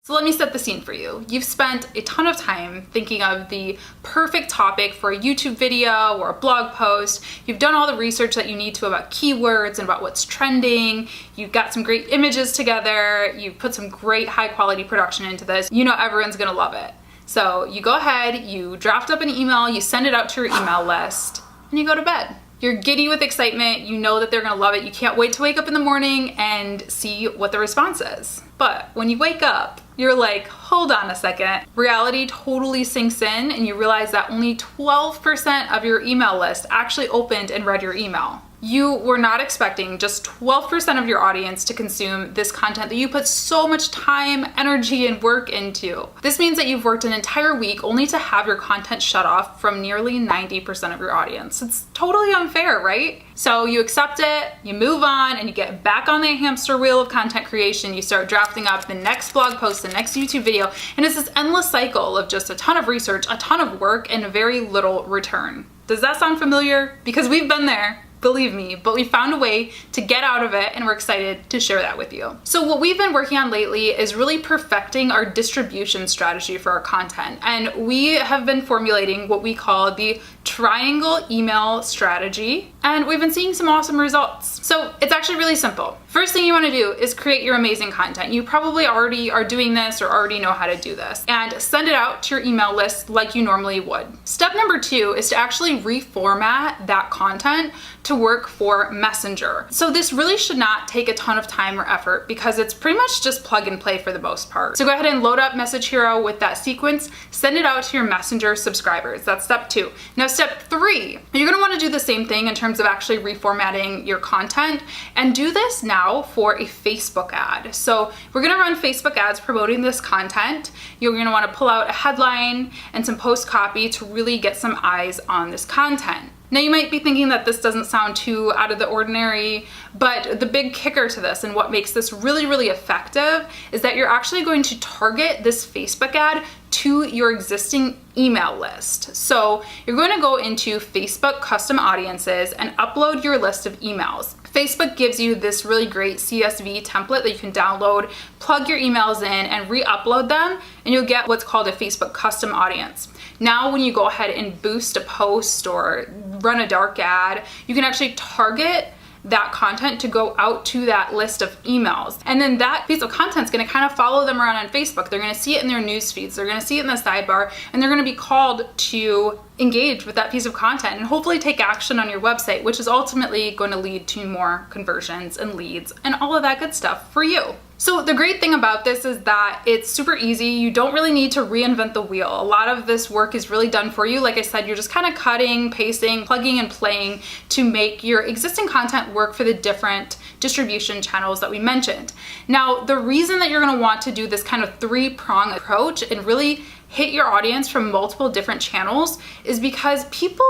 So let me set the scene for you. You've spent a ton of time thinking of the perfect topic for a YouTube video or a blog post. You've done all the research that you need to about keywords and about what's trending. You've got some great images together. You've put some great high quality production into this. You know everyone's gonna love it. So you go ahead, you draft up an email, you send it out to your email list, and you go to bed. You're giddy with excitement. You know that they're gonna love it. You can't wait to wake up in the morning and see what the response is. But when you wake up, you're like, hold on a second. Reality totally sinks in and you realize that only 12% of your email list actually opened and read your email. You were not expecting just 12% of your audience to consume this content that you put so much time, energy, and work into. This means that you've worked an entire week only to have your content shut off from nearly 90% of your audience. It's totally unfair, right? So you accept it, you move on, and you get back on the hamster wheel of content creation. You start drafting up the next blog post, the next YouTube video, and it's this endless cycle of just a ton of research, a ton of work, and very little return. Does that sound familiar? Because we've been there. Believe me, but we found a way to get out of it and we're excited to share that with you. So what we've been working on lately is really perfecting our distribution strategy for our content. And we have been formulating what we call the triangle email strategy. And we've been seeing some awesome results. So it's actually really simple. First thing you want to do is create your amazing content. You probably already are doing this or already know how to do this. And send it out to your email list like you normally would. Step number 2 is to actually reformat that content to work for Messenger. So this really should not take a ton of time or effort because it's pretty much just plug and play for the most part. So go ahead and load up Message Hero with that sequence, send it out to your Messenger subscribers. That's step 2. Now step 3, you're gonna wanna do the same thing in terms of actually reformatting your content and do this now for a Facebook ad. So we're gonna run Facebook ads promoting this content. You're gonna wanna pull out a headline and some post copy to really get some eyes on this content. Now you might be thinking that this doesn't sound too out of the ordinary, but the big kicker to this and what makes this really, really effective is that you're actually going to target this Facebook ad to your existing email list. So you're going to go into Facebook custom audiences and upload your list of emails. Facebook gives you this really great CSV template that you can download, plug your emails in and re-upload them, and you'll get what's called a Facebook custom audience. Now when you go ahead and boost a post or run a dark ad, you can actually target that content to go out to that list of emails. And then that piece of content is going to kind of follow them around on Facebook. They're going to see it in their news feeds. They're going to see it in the sidebar, and they're going to be called to engage with that piece of content and hopefully take action on your website, which is ultimately going to lead to more conversions and leads and all of that good stuff for you. So the great thing about this is that it's super easy. You don't really need to reinvent the wheel. A lot of this work is really done for you. Like I said, you're just kind of cutting, pasting, plugging and playing to make your existing content work for the different distribution channels that we mentioned. Now, the reason that you're going to want to do this kind of 3-prong approach and really hit your audience from multiple different channels is because people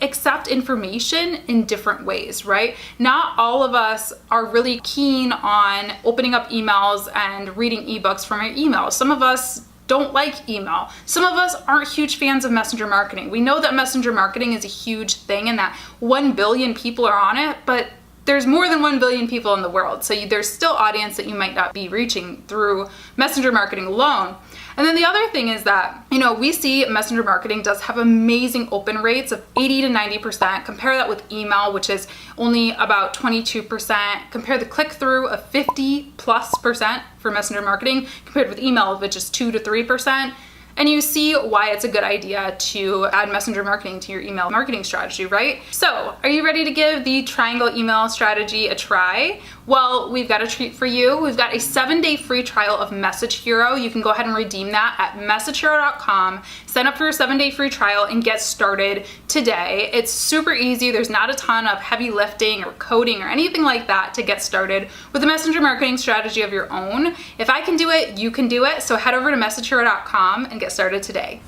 accept information in different ways, right? Not all of us are really keen on opening up emails and reading ebooks from our emails. Some of us don't like email. Some of us aren't huge fans of messenger marketing. We know that messenger marketing is a huge thing and that 1 billion people are on it, but there's more than 1 billion people in the world. So there's still audience that you might not be reaching through messenger marketing alone. And then the other thing is that, we see messenger marketing does have amazing open rates of 80 to 90%. Compare that with email, which is only about 22%. Compare the click-through of 50+% for messenger marketing compared with email, which is 2 to 3%. And you see why it's a good idea to add messenger marketing to your email marketing strategy, right? So, are you ready to give the triangle email strategy a try? Well, we've got a treat for you. We've got a 7-day free trial of Message Hero. You can go ahead and redeem that at messagehero.com. Sign up for your 7-day free trial and get started today. It's super easy. There's not a ton of heavy lifting or coding or anything like that to get started with a messenger marketing strategy of your own. If I can do it, you can do it. So head over to messagehero.com and get started today.